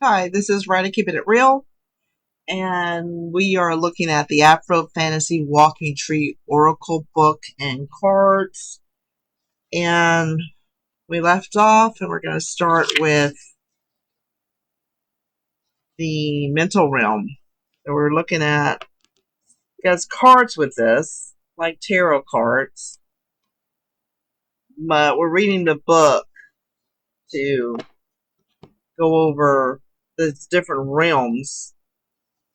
Hi, this is Ridea Keeping It Real, and we are looking at the Afro Fantasy Walking Tree Oracle book and cards. And we left off, and we're going to start with the mental realm. So we're looking at, there's cards with this, like tarot cards, but we're reading the book to go over the different realms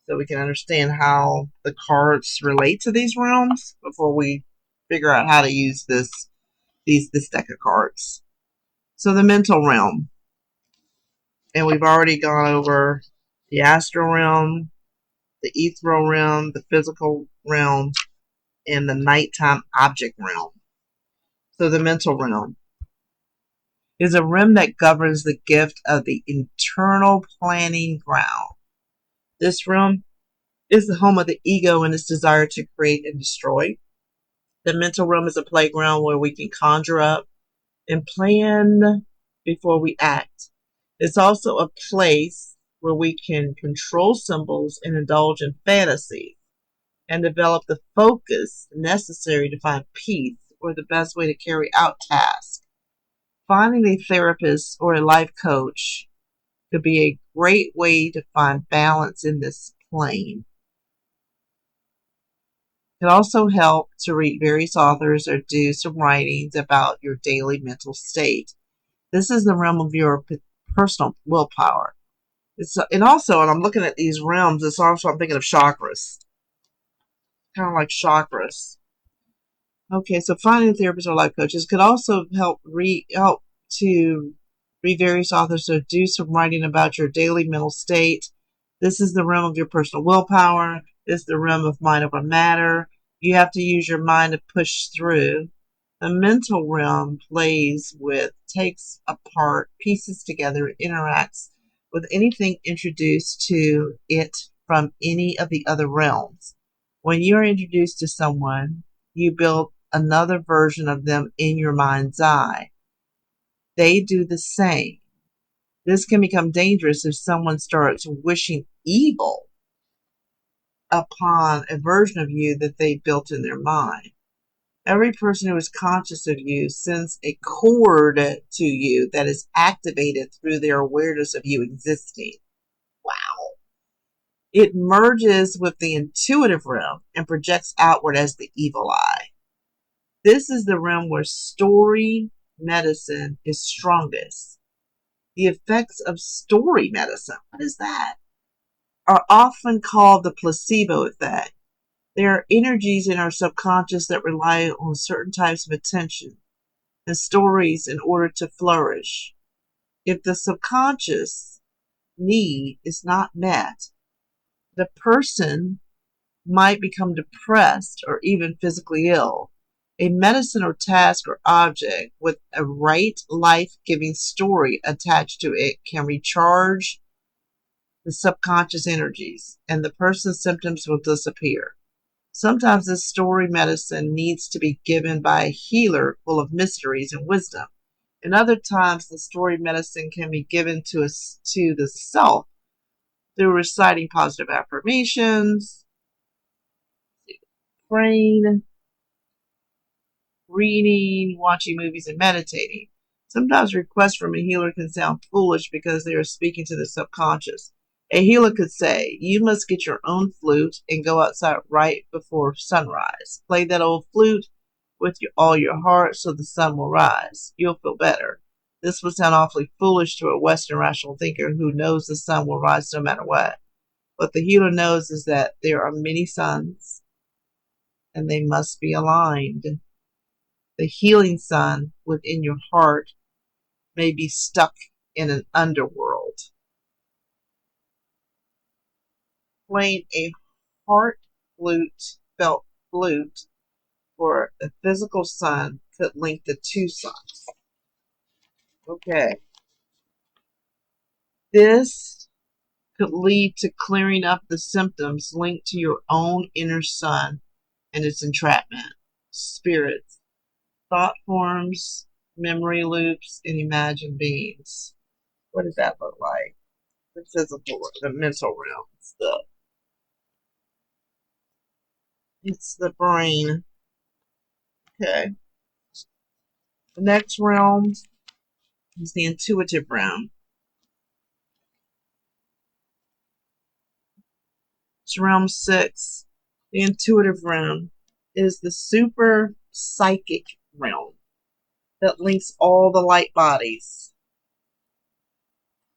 so we can understand how the cards relate to these realms before we figure out how to use this deck of cards. So the mental realm, and we've already gone over the astral realm, the ethereal realm, the physical realm, and the nighttime object realm. So the mental realm is a realm that governs the gift of the internal planning ground. This realm is the home of the ego and its desire to create and destroy. The mental realm is a playground where we can conjure up and plan before we act. It's also a place where we can control symbols and indulge in fantasy and develop the focus necessary to find peace or the best way to carry out tasks. Finding a therapist or a life coach could be a great way to find balance in this plane. It can also help to read various authors or do some writings about your daily mental state. This is the realm of your personal willpower. And I'm looking at these realms. It's also I'm thinking of chakras, kind of like chakras. Okay, so finding a therapist or life coaches could also help to read various authors or do some writing about your daily mental state. This is the realm of your personal willpower. This is the realm of mind over matter. You have to use your mind to push through. The mental realm takes apart, pieces together, interacts with anything introduced to it from any of the other realms. When you are introduced to someone, you build another version of them in your mind's eye. They do the same. This can become dangerous if someone starts wishing evil upon a version of you that they built in their mind. Every person who is conscious of you sends a cord to you that is activated through their awareness of you existing. Wow. It merges with the intuitive realm and projects outward as the evil eye. This is the realm where story medicine is strongest. The effects of story medicine, what is that? Are often called the placebo effect. There are energies in our subconscious that rely on certain types of attention and stories in order to flourish. If the subconscious need is not met, the person might become depressed or even physically ill. A medicine or task or object with a right life-giving story attached to it can recharge the subconscious energies, and the person's symptoms will disappear. Sometimes this story medicine needs to be given by a healer full of mysteries and wisdom. And other times the story medicine can be given to the self through reciting positive affirmations, praying, reading, watching movies, and meditating. Sometimes requests from a healer can sound foolish because they are speaking to the subconscious. A healer could say, "You must get your own flute and go outside right before sunrise. Play that old flute with all your heart so the sun will rise. You'll feel better." This would sound awfully foolish to a Western rational thinker who knows the sun will rise no matter what. What the healer knows is that there are many suns and they must be aligned. The healing sun within your heart may be stuck in an underworld. Playing a heart flute, felt flute for the physical sun could link the two suns. Okay. This could lead to clearing up the symptoms linked to your own inner sun and its entrapment, spirits, thought forms, memory loops, and imagined beings. What does that look like? the physical, the mental realm. It's the brain. Okay. The next realm is the intuitive realm. It's realm 6. The intuitive realm is the super psychic realm that links all the light bodies.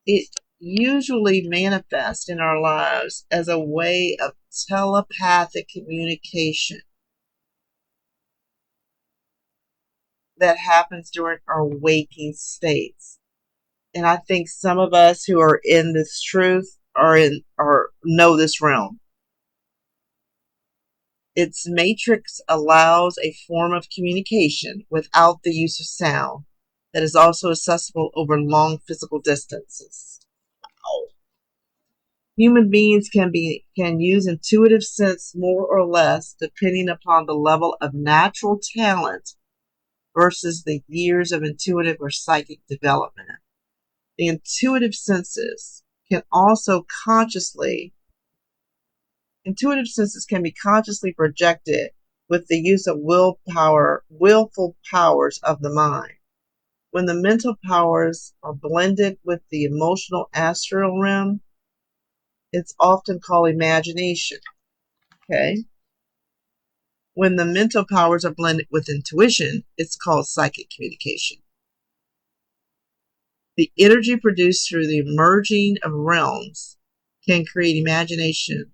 It usually manifests in our lives as a way of telepathic communication that happens during our waking states. And I think some of us who are in this truth or know this realm. Its matrix allows a form of communication without the use of sound that is also accessible over long physical distances. Human beings can use intuitive sense more or less depending upon the level of natural talent versus the years of intuitive or psychic development. The intuitive senses can be consciously projected with the use of willful powers of the mind. When the mental powers are blended with the emotional astral realm, it's often called imagination. Okay. When the mental powers are blended with intuition, it's called psychic communication. The energy produced through the merging of realms can create imagination,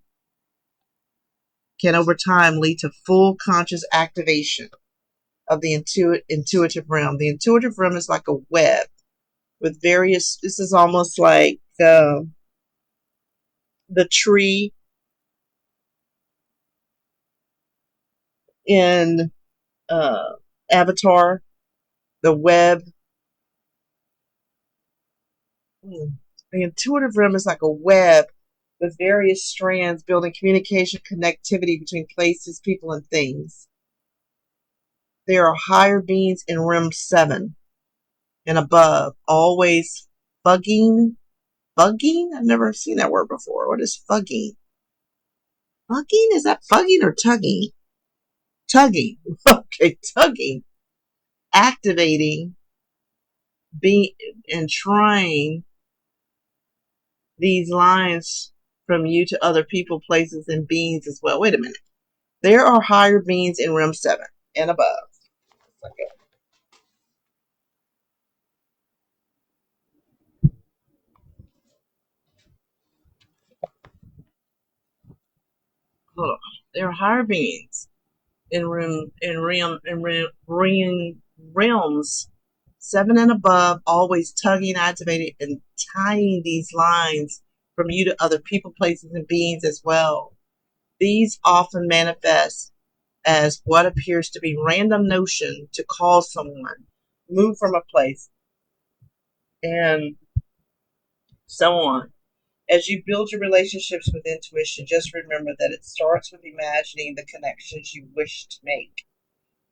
can over time lead to full conscious activation of the intuitive realm. The intuitive realm is like a web with various, this is almost like the tree in Avatar, the web. The intuitive realm is like a web with various strands building communication connectivity between places, people, and things. There are higher beings in realm 7 and above, always fugging. Fugging? I've never seen that word before. What is fugging? Fugging? Is that fugging or tugging? Tugging. Okay, tugging. Activating, being, and trying these lines from you to other people, places, and beings as well. Wait a minute. There are higher beings in realm 7 and above. Okay. Hold on. There are higher beings in realms 7 and above, always tugging, activating, and tying these lines from you to other people, places, and beings as well. These often manifest as what appears to be random notion to call someone, move from a place, and so on. As you build your relationships with intuition, just remember that it starts with imagining the connections you wish to make.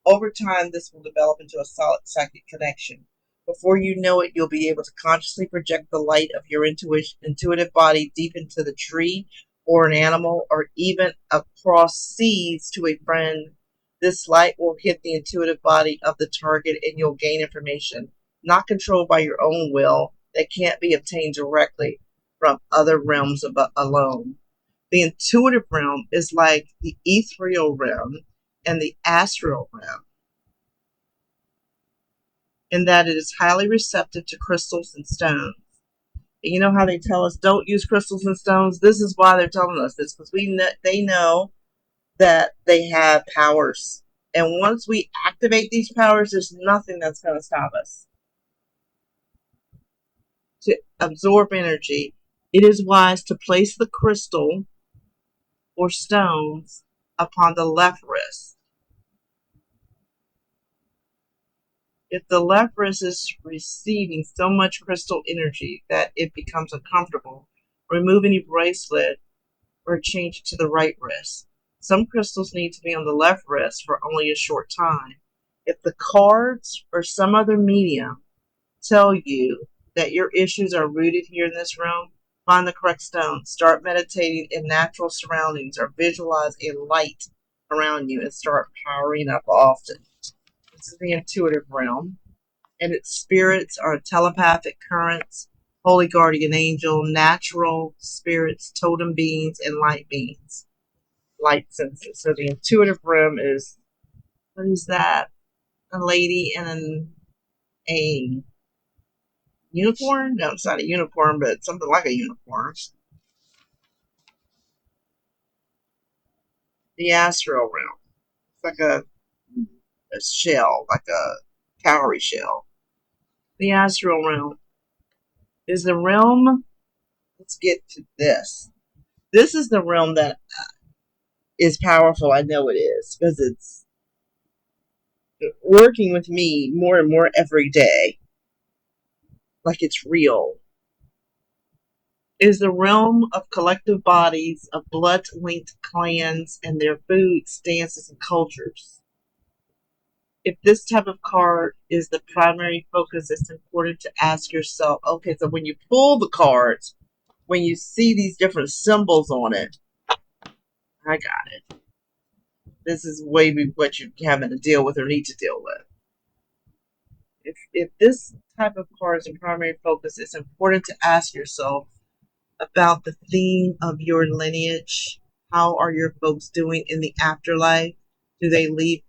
Over time, this will develop into a solid psychic connection. Before you know it, you'll be able to consciously project the light of your intuitive body deep into the tree or an animal or even across seas to a friend. This light will hit the intuitive body of the target and you'll gain information not controlled by your own will that can't be obtained directly from other realms alone. The intuitive realm is like the ethereal realm and the astral realm, in that it is highly receptive to crystals and stones. And you know how they tell us don't use crystals and stones? This is why they're telling us this, because they know that they have powers. And once we activate these powers, there's nothing that's going to stop us. To absorb energy, it is wise to place the crystal or stones upon the left wrist. If the left wrist is receiving so much crystal energy that it becomes uncomfortable, remove any bracelet or change it to the right wrist. Some crystals need to be on the left wrist for only a short time. If the cards or some other medium tell you that your issues are rooted here in this realm, Find the correct stone. Start meditating in natural surroundings or visualize a light around you and start powering up often. This is the intuitive realm, and its spirits are telepathic currents, holy guardian angel, natural spirits, totem beings, and light beings. Light senses. So the intuitive realm is, what is that? A lady in a unicorn? No, it's not a unicorn, but something like a unicorn. The astral realm. It's like a shell, like a cowrie shell. The astral realm is the realm. Let's get to this. This is the realm that is powerful. I know it is because it's working with me more and more every day. Like it's real. Is the realm of collective bodies of blood-linked clans and their foods, dances, and cultures. If this type of card is the primary focus, it's important to ask yourself, okay, so when you pull the cards, when you see these different symbols on it, I got it. This is maybe what you're having to deal with or need to deal with. If this type of card is the primary focus, it's important to ask yourself about the theme of your lineage. How are your folks doing in the afterlife? Do they leave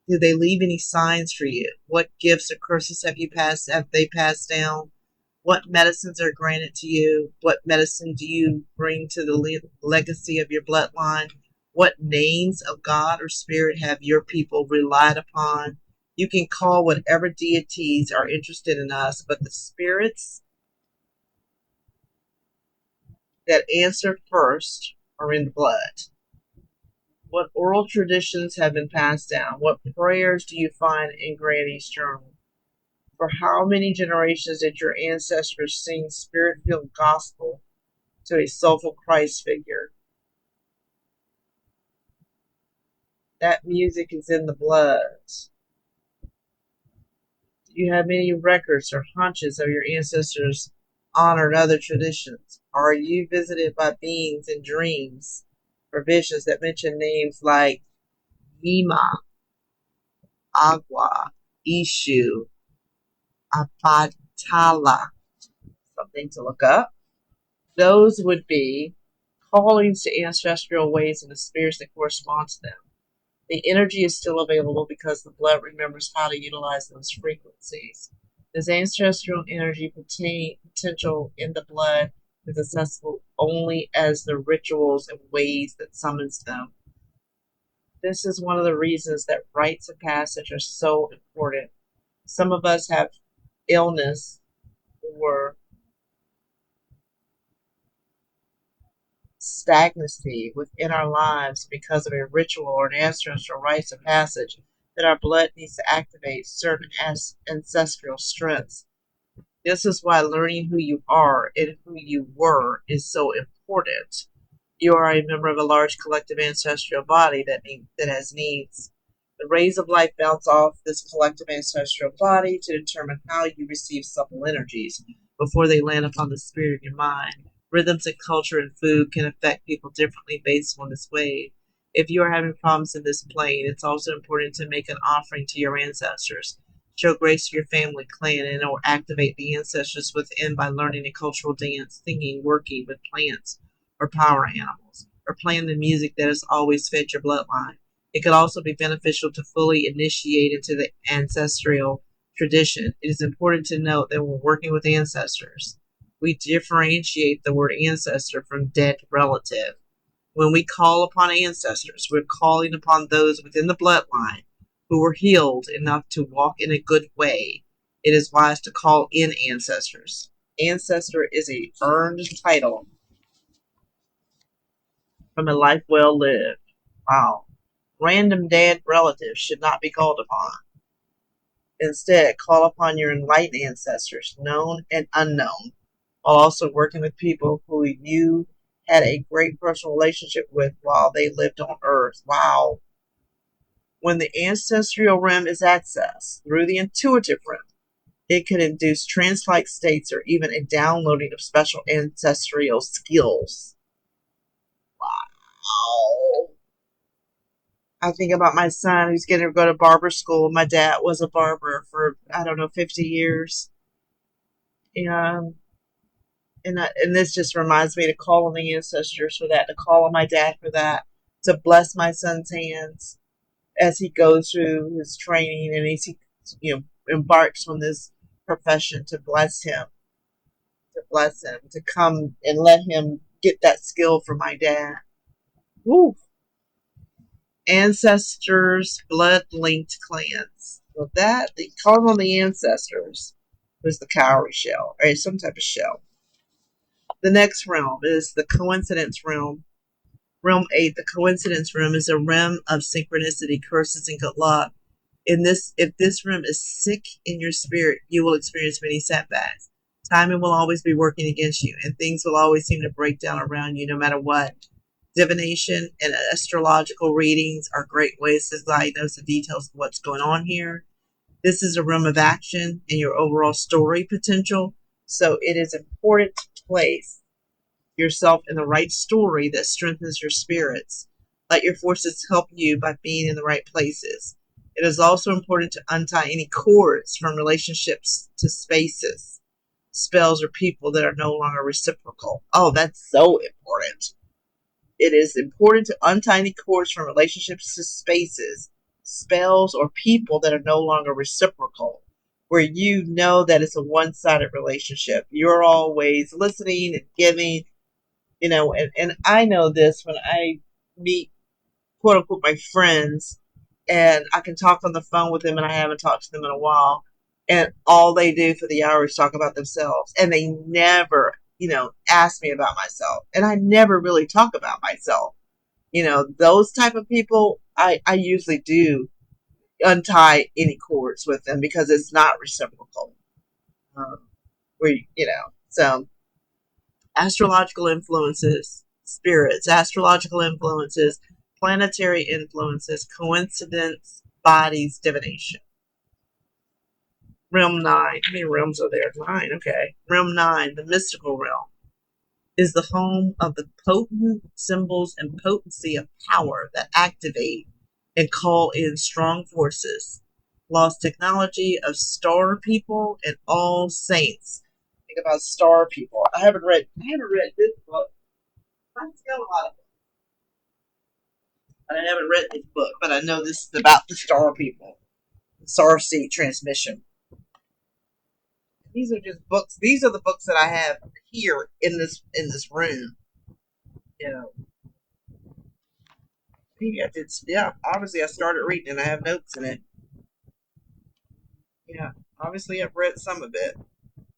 any signs for you? What gifts or curses have they passed down? What medicines are granted to you? What medicine do you bring to the legacy of your bloodline? What names of God or spirit have your people relied upon? You can call whatever deities are interested in us, but the spirits that answer first are in the blood. What oral traditions have been passed down? What prayers do you find in Granny's journal? For how many generations did your ancestors sing spirit-filled gospel to a soulful Christ figure? That music is in the blood. Do you have any records or hunches of your ancestors' honored other traditions? Are you visited by beings in dreams or visions that mention names like Yima, Agua, Ishu, Abatala? Something to look up. Those would be callings to ancestral ways and the spirits that correspond to them. The energy is still available because the blood remembers how to utilize those frequencies. This ancestral energy potential in the blood is accessible only as the rituals and ways that summons them. This is one of the reasons that rites of passage are so important. Some of us have illness or stagnancy within our lives because of a ritual or an ancestral rites of passage that our blood needs to activate certain ancestral strengths. This is why learning who you are and who you were is so important. You are a member of a large collective ancestral body that has needs. The rays of light bounce off this collective ancestral body to determine how you receive supple energies before they land upon the spirit of your mind. Rhythms and culture and food can affect people differently based on this wave. If you are having problems in this plane, it's also important to make an offering to your ancestors. Show grace to your family, clan, and or activate the ancestors within by learning a cultural dance, singing, working with plants or power animals, or playing the music that has always fed your bloodline. It could also be beneficial to fully initiate into the ancestral tradition. It is important to note that when working with ancestors, we differentiate the word ancestor from dead relative. When we call upon ancestors, we're calling upon those within the bloodline who were healed enough to walk in a good way. It is wise to call in ancestors. Ancestor is an earned title from a life well lived. Wow. Random dead relatives should not be called upon. Instead, call upon your enlightened ancestors, known and unknown, while also working with people who you had a great personal relationship with while they lived on Earth. Wow. When the ancestral realm is accessed through the intuitive realm, It could induce trance-like states or even a downloading of special ancestral skills. Wow. I think about my son who's going to go to barber school. My dad was a barber for, I don't know, 50 years. You know, and this just reminds me to call on the ancestors for that, to call on my dad for that, to bless my son's hands as he goes through his training and as he, embarks on this profession, to come and let him get that skill from my dad. Woo. Ancestors, blood linked clans. Well, that, the calling on the ancestors was the cowrie shell, or some type of shell. The next realm is the coincidence realm. Realm 8, the coincidence realm, is a realm of synchronicity, curses, and good luck. If this realm is sick in your spirit, you will experience many setbacks. Timing will always be working against you, and things will always seem to break down around you no matter what. Divination and astrological readings are great ways to diagnose the details of what's going on here. This is a realm of action and your overall story potential, so it is important to place yourself in the right story that strengthens your spirits. Let your forces help you by being in the right places. It is also important to untie any cords from relationships to spaces, spells, or people that are no longer reciprocal. Oh, that's so important. It is important to untie any cords from relationships to spaces, spells, or people that are no longer reciprocal, where you know that it's a one sided relationship. You're always listening and giving, and I know this when I meet quote unquote my friends, and I can talk on the phone with them and I haven't talked to them in a while, and all they do for the hour is talk about themselves, and they never, ask me about myself, and I never really talk about myself. Those type of people, I usually do untie any cords with them because it's not reciprocal. Where so astrological influences, spirits, astrological influences, planetary influences, coincidence, bodies, divination. Realm 9. How many realms are there? 9, okay. Realm 9, the mystical realm, is the home of the potent symbols and potency of power that activate and call in strong forces. Lost technology of star people and all saints. Think about star people. I haven't read this book. I've got a lot of books, but I haven't read this book. But I know this is about the star people, the star seed transmission. These are just books. These are the books that I have here in this room. You know, maybe I did. Yeah, obviously I started reading and I have notes in it. Yeah, obviously I've read some of it.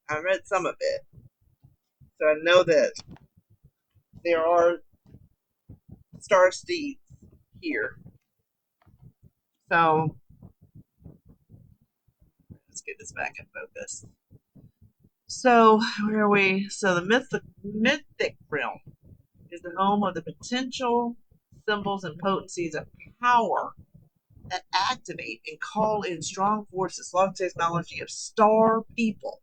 I read some of it, so I know that there are star seeds here. So let's get this back in focus. So where are we? So the mythic realm is the home of the potential symbols and potencies of power that activate and call in strong forces, long technology of star people,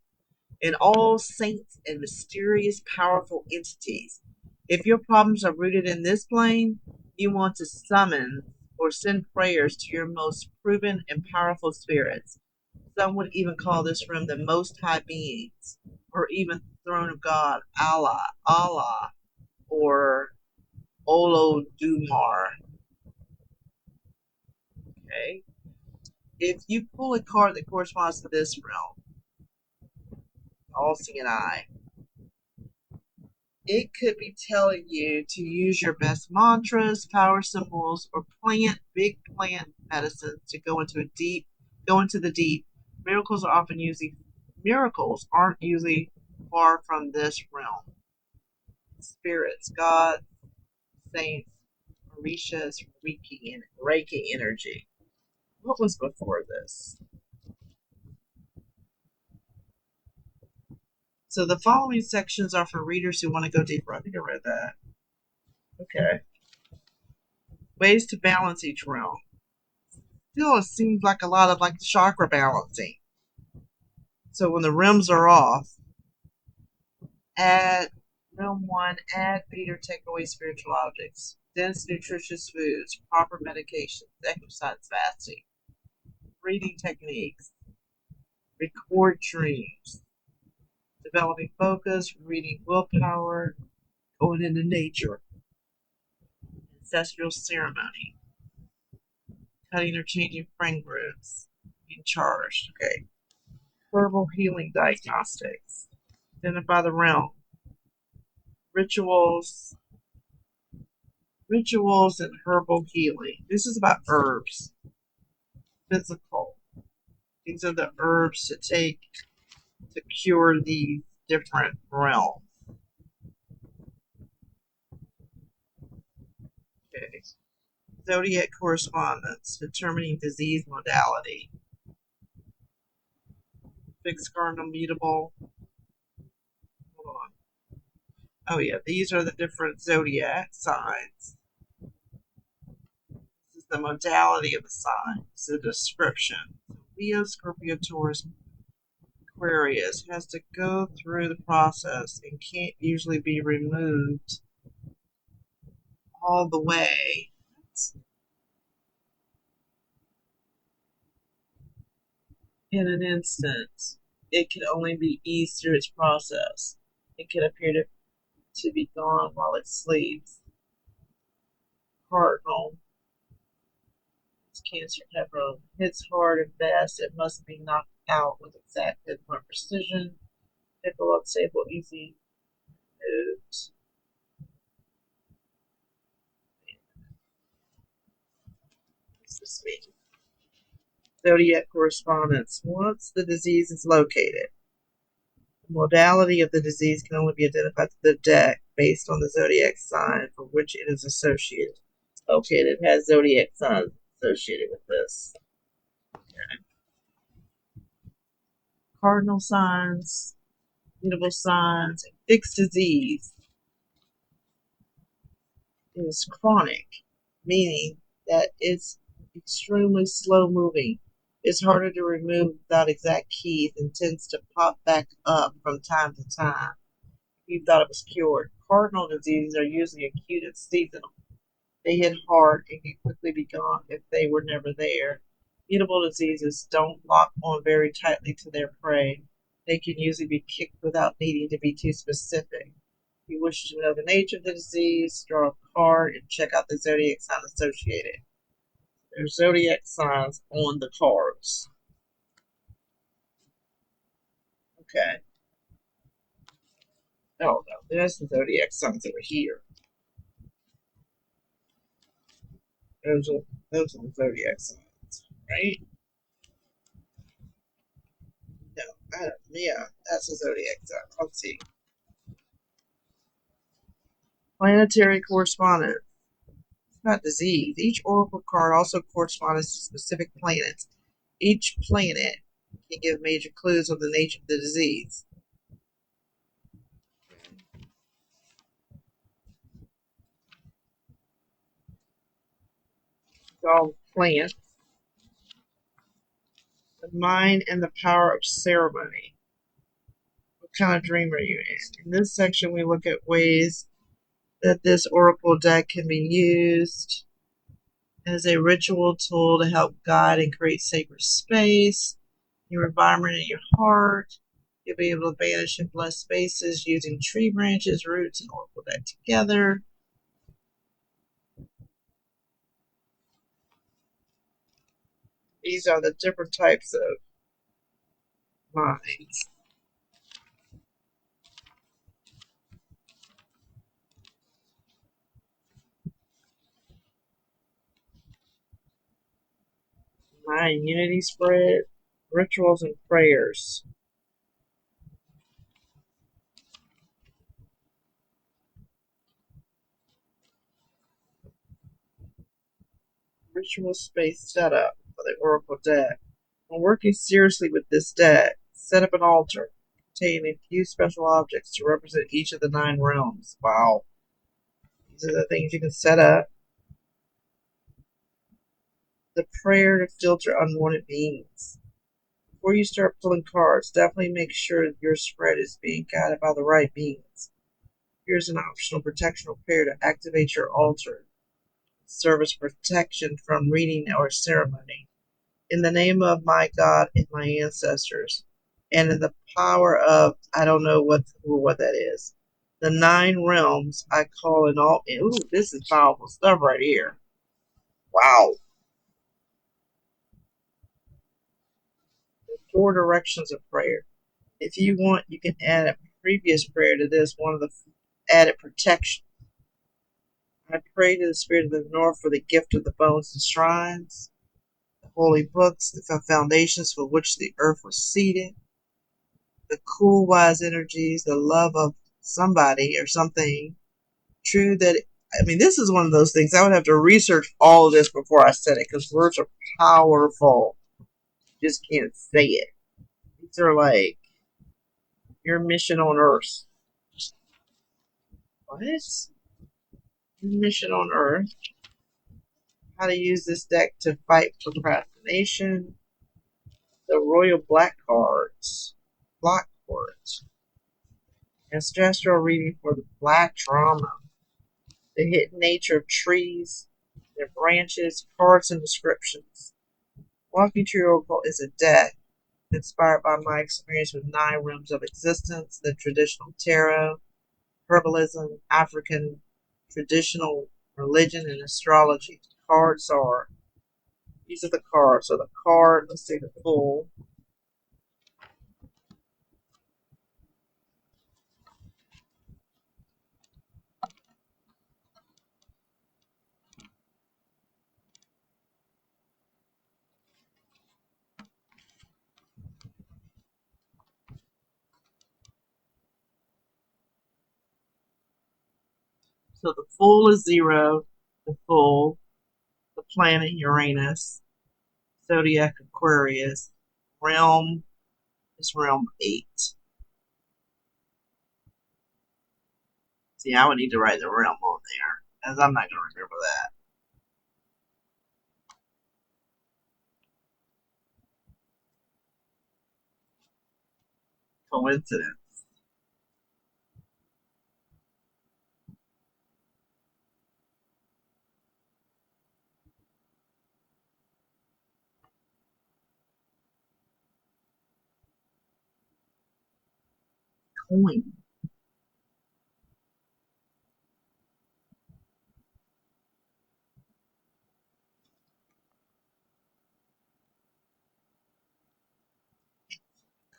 and all saints and mysterious, powerful entities. If your problems are rooted in this plane, you want to summon or send prayers to your most proven and powerful spirits. Some would even call this room the Most High Beings, or even the Throne of God, Allah, or Olodumare. Okay? If you pull a card that corresponds to this realm, all seeing eye, it could be telling you to use your best mantras, power symbols, or big plant medicines to go into the deep. Miracles aren't usually far from this realm. Spirits, gods, saints, Orishas, Reiki energy. What was before this? So the following sections are for readers who want to go deeper. I think I read that. Okay. Ways to balance each realm. Still, it seems like a lot of like chakra balancing. So when the rims are off, add realm 1, add, feed, or take away spiritual objects, dense, nutritious foods, proper medications, exercise, fasting, breathing techniques, record dreams, developing focus, reading willpower, going into nature, ancestral ceremony, cutting or changing friend groups, being charged. Okay. Herbal healing diagnostics, identify the realm, rituals, and herbal healing. This is about herbs, physical. These are the herbs to take to cure these different realms. Okay. Zodiac correspondence, determining disease modality. Fixed, cardinal, mutable. Hold on. Oh yeah, these are the different zodiac signs. This is the modality of the sign. It's a description. Leo, Scorpio, Taurus, Aquarius has to go through the process and can't usually be removed all the way. In an instant, it can only be eased through its process. It can appear to be gone while it sleeps. Cardinal, it's Cancer temperament. Hits hard and fast. It must be knocked out with exact pinpoint precision. Fickle, unstable, easy moves. What's this mean? Zodiac correspondence. Once the disease is located, the modality of the disease can only be identified through the deck based on the zodiac sign for which it is associated. Okay, it has zodiac signs associated with this. Okay. Cardinal signs, mutable signs, and fixed disease is chronic, meaning that it's extremely slow moving. It's harder to remove without exact keys and tends to pop back up from time to time. You thought it was cured. Cardinal diseases are usually acute and seasonal. They hit hard and can quickly be gone if they were never there. Mutable diseases don't lock on very tightly to their prey. They can usually be kicked without needing to be too specific. If you wish to know the nature of the disease, draw a card and check out the zodiac sign associated. There's zodiac signs on the cards. Okay. Oh no, there's the zodiac signs over here. Those are the zodiac signs, right? No, I don't. Yeah, that's the zodiac sign. Let's see. Planetary correspondence. It's not disease. Each oracle card also corresponds to specific planets. Each planet can give major clues on the nature of the disease. It's all plants. The mind and the power of ceremony. What kind of dream are you in? In this section, we look at ways that this oracle deck can be used as a ritual tool to help guide and create sacred space, your environment, and your heart. You'll be able to banish and bless spaces using tree branches, roots, and oracle deck together. These are the different types of minds. Mind unity spread, rituals, and prayers. Ritual space setup for the oracle deck. When working seriously with this deck, set up an altar containing a few special objects to represent each of the 9 realms. Wow. These are the things you can set up. The prayer to filter unwanted beings. Before you start pulling cards, definitely make sure your spread is being guided by the right means. Here's an optional protectional prayer to activate your altar. Service protection from reading or ceremony. In the name of my God and my ancestors, and in the power of, I don't know what that is, the 9 realms, I call in all. Ooh, this is powerful stuff right here. Wow. The 4 directions of prayer. If you want, you can add a previous prayer to this, one of the added protection. I pray to the spirit of the north for the gift of the bones and shrines, the holy books, the foundations for which the earth was seated, the cool, wise energies, the love of somebody or something. True that, I mean, this is one of those things I would have to research all of this before I said it because words are powerful. Just can't say it. These are like your mission on Earth. What? Your mission on Earth. How to use this deck to fight procrastination. The Royal Black cards. Black cards. Ancestral reading for the Black Drama. The hidden nature of trees, their branches, cards, and descriptions. Walking Tree Oracle is a deck inspired by my experience with 9 realms of existence, the traditional tarot, herbalism, African traditional religion, and astrology. Cards are, these are the cards. So the card, let's say the full. So the full is 0, the full, the planet Uranus, zodiac Aquarius, realm is realm 8. See, I would need to write the realm on there, as I'm not going to remember that. Coincidence. Coin.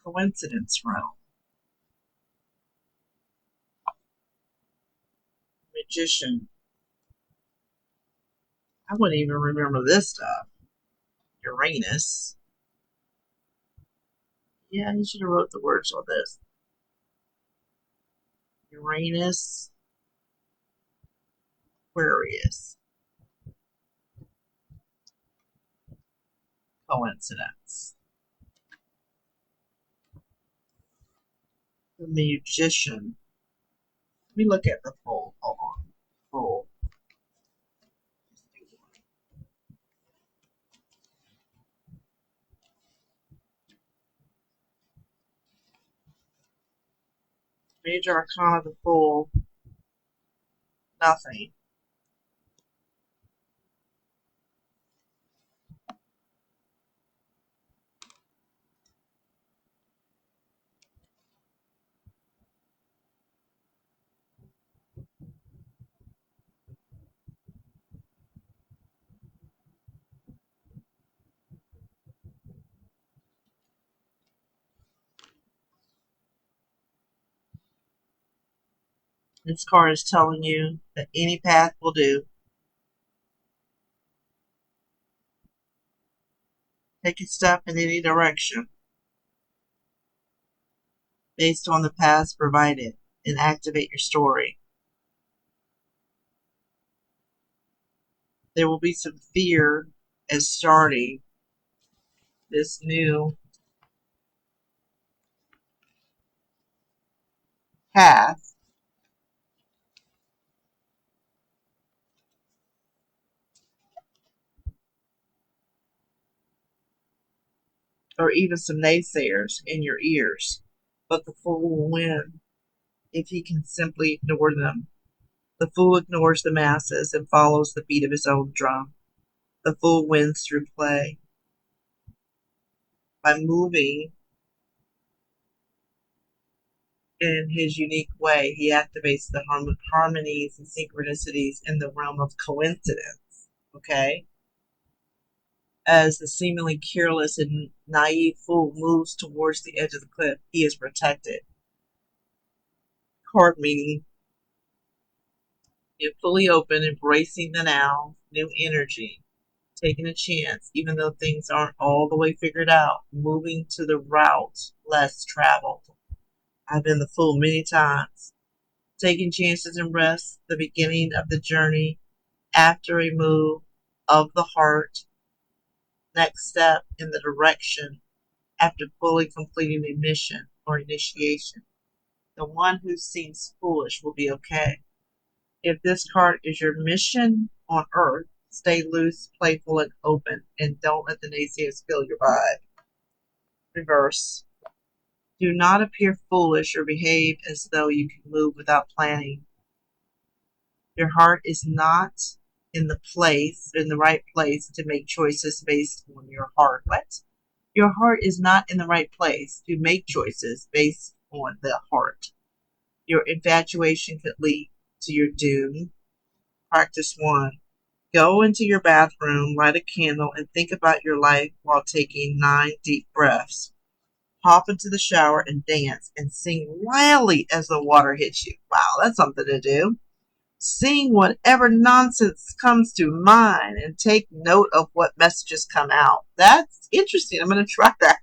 Coincidence realm. Magician. I wouldn't even remember this stuff. Uranus. Yeah, you should have wrote the words on this. Uranus, Aquarius. Coincidence. The magician. Let me look at the full. Hold on. Full. Major arcana of the full. Nothing. This card is telling you that any path will do. Take a step in any direction based on the paths provided and activate your story. There will be some fear as starting this new path. or even some naysayers in your ears, but the fool will win if he can simply ignore them. The fool ignores the masses and follows the beat of his own drum. The fool wins through play. By moving in his unique way, he activates the harmonies and synchronicities in the realm of coincidence. Okay? As the seemingly careless and naive fool moves towards the edge of the cliff, he is protected. Card meaning you're fully open, embracing the now, new energy, taking a chance, even though things aren't all the way figured out, moving to the route less traveled. I've been the fool many times. Taking chances and rest, the beginning of the journey after a move of the heart, next step in the direction after fully completing a mission or initiation. The one who seems foolish will be okay. If this card is your mission on earth, stay loose, playful, and open, and don't let the naysayers kill your vibe. Reverse. Do not appear foolish or behave as though you can move without planning. Your heart is not in the right place to make choices based on your heart. What? Your heart is not in the right place to make choices based on the heart. Your infatuation could lead to your doom. Practice 1. Go into your bathroom, light a candle, and think about your life while taking 9 deep breaths. Hop into the shower and dance and sing wildly as the water hits you. Wow, that's something to do. Sing whatever nonsense comes to mind and take note of what messages come out. That's interesting. I'm going to try that.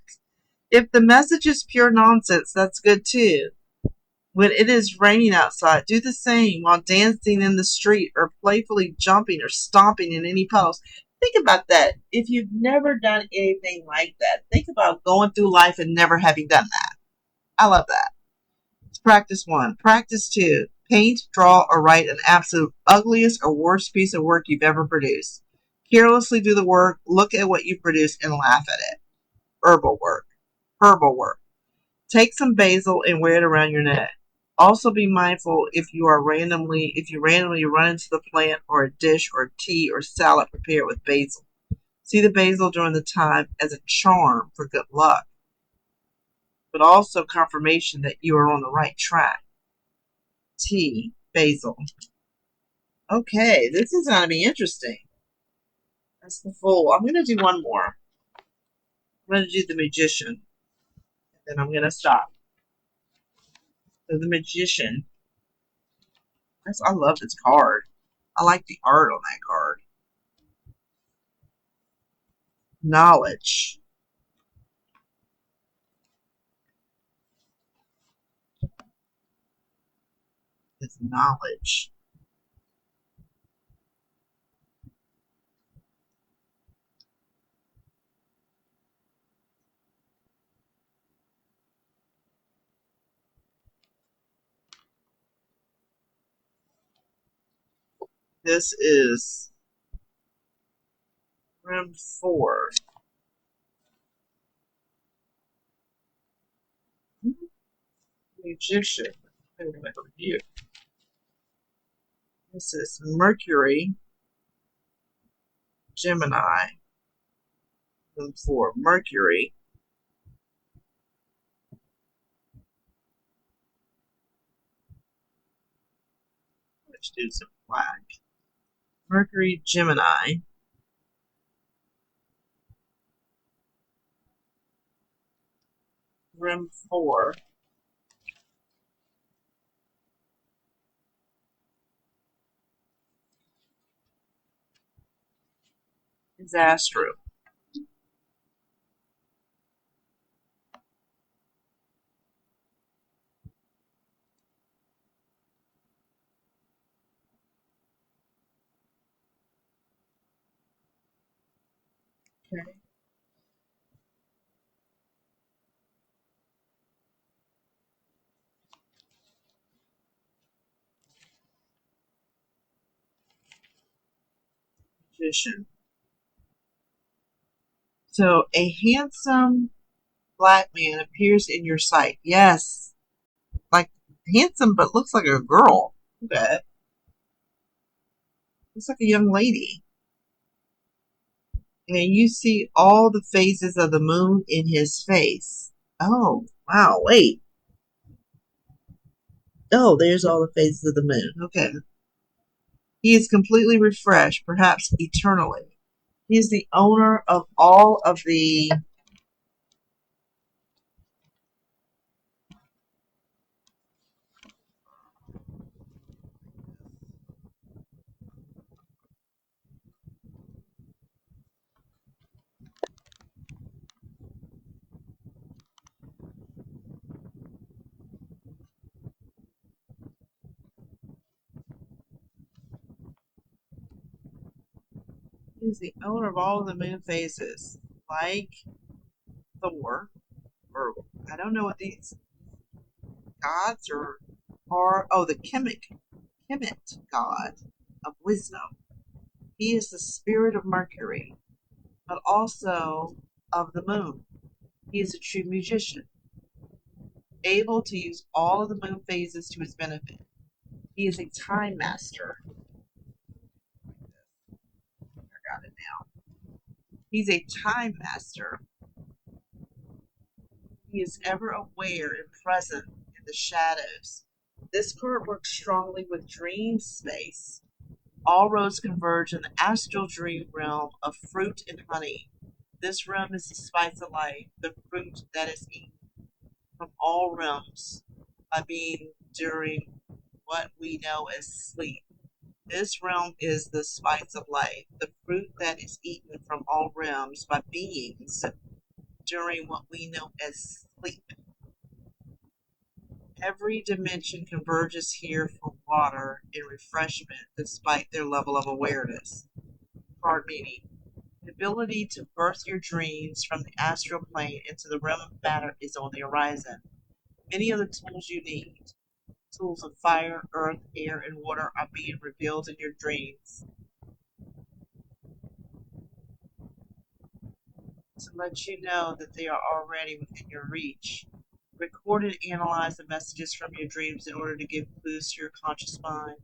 If the message is pure nonsense, that's good too. When it is raining outside, do the same while dancing in the street or playfully jumping or stomping in any puddles. Think about that. If you've never done anything like that, think about going through life and never having done that. I love that. It's practice 1. Practice 2. Paint, draw, or write an absolute ugliest or worst piece of work you've ever produced. Carelessly do the work, look at what you produced, and laugh at it. Herbal work. Herbal work. Take some basil and wear it around your neck. Also be mindful if you randomly run into the plant or a dish or tea or salad prepared with basil. See the basil during the time as a charm for good luck, but also confirmation that you are on the right track. Tea, basil. Okay, this is going to be interesting. That's the Fool. I'm going to do one more. I'm going to do the Magician, and then I'm going to stop. So the Magician. I love this card. I like the art on that card. Knowledge. Is knowledge. This is room 4. Magician. I'm going to review. This is Mercury, Gemini. Room 4. Mercury. Let's do some black. Mercury, Gemini. Room 4. Is Astro. Okay. Magician. So a handsome black man appears in your sight. Yes, like handsome, but looks like a girl. Okay, looks like a young lady. And you see all the phases of the moon in his face. Oh, wow, wait. Oh, there's all the phases of the moon. Okay. He is completely refreshed, perhaps eternally. He is the owner of all of the. He is the owner of all of the moon phases, like Thor, or I don't know what these gods are. Oh, the Kemet god of wisdom. He is the spirit of Mercury, but also of the moon. He is a true magician, able to use all of the moon phases to his benefit. He is a time master. I got it now. He's a time master. He is ever aware and present in the shadows. This card works strongly with dream space. All roads converge in the astral dream realm of fruit and honey. This realm is the spice of life, the fruit that is eaten from all realms by being during what we know as sleep. This realm is the spice of life, the fruit that is eaten from all realms by beings during what we know as sleep. Every dimension converges here for water and refreshment despite their level of awareness. Card meaning. The ability to birth your dreams from the astral plane into the realm of matter is on the horizon. Many of the tools you need, tools of fire, earth, air, and water, are being revealed in your dreams to let you know that they are already within your reach. Record and analyze the messages from your dreams in order to give clues to your conscious mind.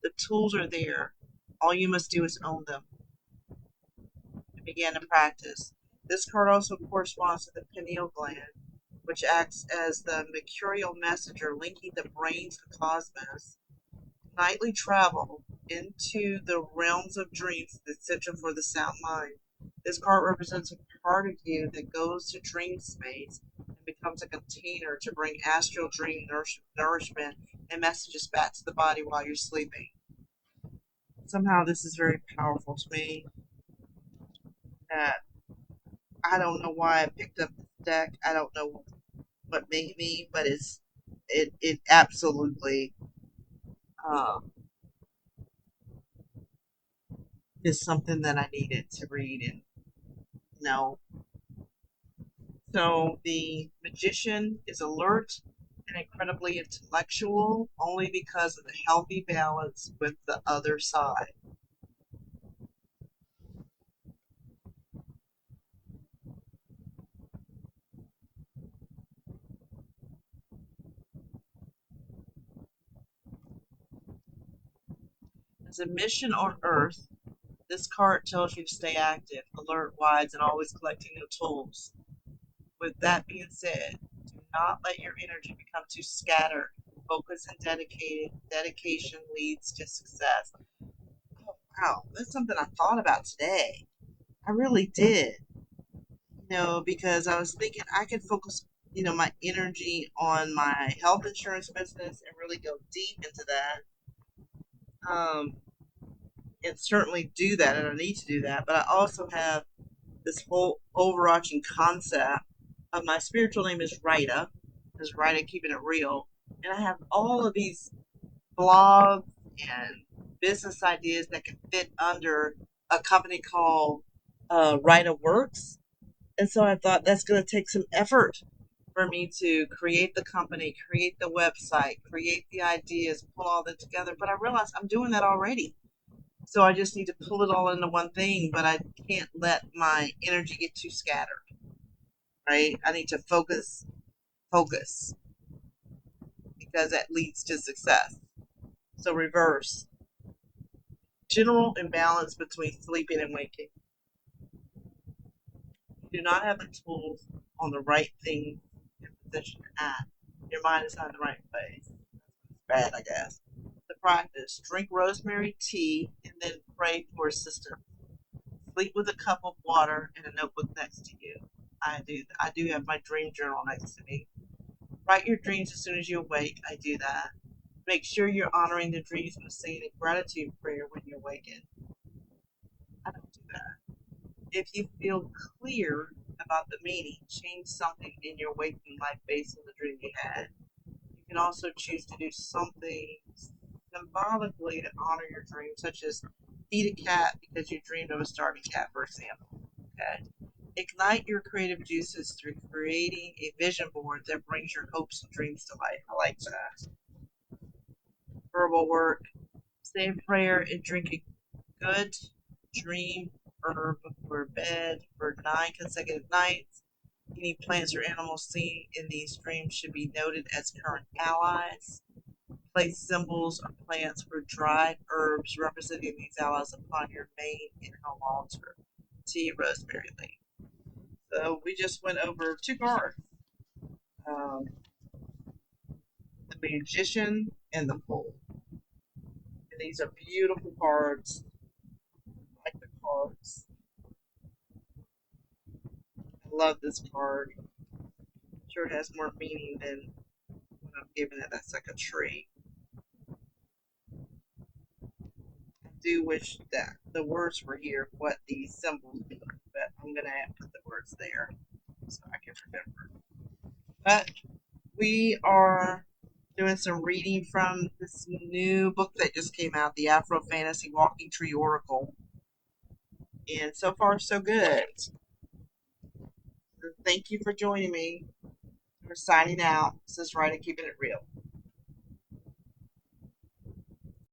The tools are there. All you must do is own them and begin to practice. This card also corresponds to the pineal gland, which acts as the mercurial messenger linking the brain to the cosmos. Nightly travel into the realms of dreams is essential for the sound mind. This card represents a part of you that goes to dream space and becomes a container to bring astral dream nourishment and messages back to the body while you're sleeping. Somehow, this is very powerful to me. That I don't know why I picked up this deck. I don't know what made me, but it absolutely um, is something that I needed to read and know. So the magician is alert and incredibly intellectual only because of the healthy balance with the other side. As a mission on Earth, this card tells you to stay active, alert, wise, and always collecting new tools. With that being said, do not let your energy become too scattered. Focus and dedication leads to success. Oh, wow, that's something I thought about today. I really did. Because I was thinking I could focus, my energy on my health insurance business and really go deep into that. Um, and certainly do that, and I need to do that. But I also have this whole overarching concept of my spiritual name is Rita, is Rita keeping it real, and I have all of these blogs and business ideas that can fit under a company called Rita Works. And so I thought that's going to take some effort for me to create the company, create the website, create the ideas, pull all that together. But I realized I'm doing that already. So I just need to pull it all into one thing, but I can't let my energy get too scattered. right? I need to focus, because that leads to success. So reverse. General imbalance between sleeping and waking. You do not have the tools on the right thing in position to act. Your mind is not in the right place. It's bad, I guess. The practice. Drink rosemary tea and then pray for assistance. Sleep with a cup of water and a notebook next to you. I do have my dream journal next to me. Write your dreams as soon as you awake. I do that. Make sure you're honoring the dreams with saying a gratitude prayer when you awaken. I don't do that. If you feel clear about the meaning, change something in your waking life based on the dream you had. You can also choose to do something symbolically to honor your dream, such as feed a cat because you dreamed of a starving cat, for example. Okay. Ignite your creative juices through creating a vision board that brings your hopes and dreams to life. I like that. Verbal work. Say a prayer and drink a good dream herb before bed for 9 consecutive nights. Any plants or animals seen in these dreams should be noted as current allies. Place symbols or plants or dried herbs representing these allies upon your main and home altar. Tea, rosemary leaf. So we just went over two cards, um, the magician and the fool. And these are beautiful cards. I like the cards. I love this card. Sure has more meaning than what I'm giving it. That's like a tree. I do wish that the words were here, what these symbols mean, but I'm gonna have to put the words there so I can remember. But we are doing some reading from this new book that just came out, the Afro Fantasy Walking Tree Oracle, and so far so good. So thank you for joining me. We're signing out. This is Ridea, keeping it real.